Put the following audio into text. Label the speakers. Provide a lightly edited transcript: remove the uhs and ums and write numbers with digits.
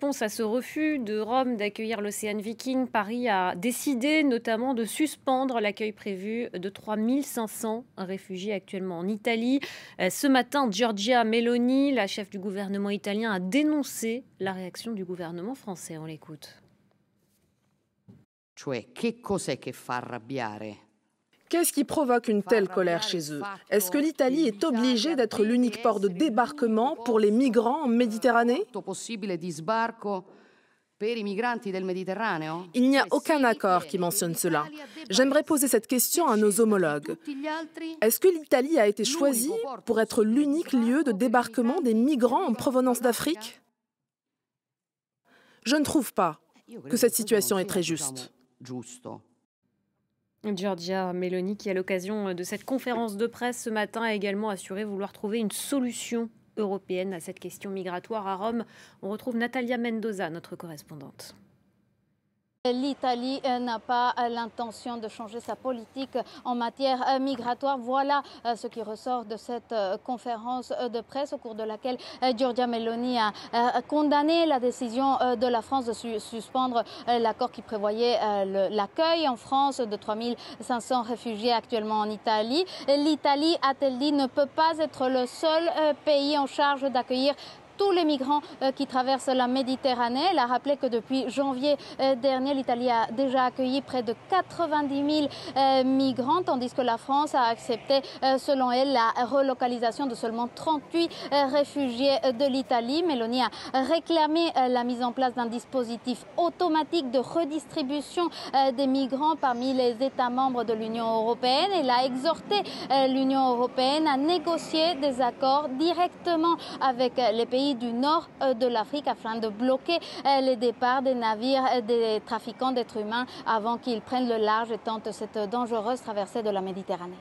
Speaker 1: Réponse à ce refus de Rome d'accueillir l'Ocean Viking, Paris a décidé notamment de suspendre l'accueil prévu de 3500 réfugiés actuellement en Italie. Ce matin, Giorgia Meloni, la chef du gouvernement italien, a dénoncé la réaction du gouvernement français. On l'écoute.
Speaker 2: Qu'est-ce qui provoque une telle colère chez eux? Est-ce que l'Italie est obligée d'être l'unique port de débarquement pour les migrants en Méditerranée? Il n'y a aucun accord qui mentionne cela. J'aimerais poser cette question à nos homologues. Est-ce que l'Italie a été choisie pour être l'unique lieu de débarquement des migrants en provenance d'Afrique? Je ne trouve pas que cette situation est très juste.
Speaker 1: Giorgia Meloni, qui à l'occasion de cette conférence de presse ce matin a également assuré vouloir trouver une solution européenne à cette question migratoire à Rome. On retrouve Natalia Mendoza, notre correspondante.
Speaker 3: L'Italie n'a pas l'intention de changer sa politique en matière migratoire. Voilà ce qui ressort de cette conférence de presse au cours de laquelle Giorgia Meloni a condamné la décision de la France de suspendre l'accord qui prévoyait l'accueil en France de 3500 réfugiés actuellement en Italie. L'Italie, a-t-elle dit, ne peut pas être le seul pays en charge d'accueillir tous les migrants qui traversent la Méditerranée. Elle a rappelé que depuis janvier dernier, l'Italie a déjà accueilli près de 90 000 migrants, tandis que la France a accepté, selon elle, la relocalisation de seulement 38 réfugiés de l'Italie. Meloni a réclamé la mise en place d'un dispositif automatique de redistribution des migrants parmi les États membres de l'Union européenne. Elle a exhorté l'Union européenne à négocier des accords directement avec les pays du nord de l'Afrique afin de bloquer les départs des navires des trafiquants d'êtres humains avant qu'ils prennent le large et tentent cette dangereuse traversée de la Méditerranée.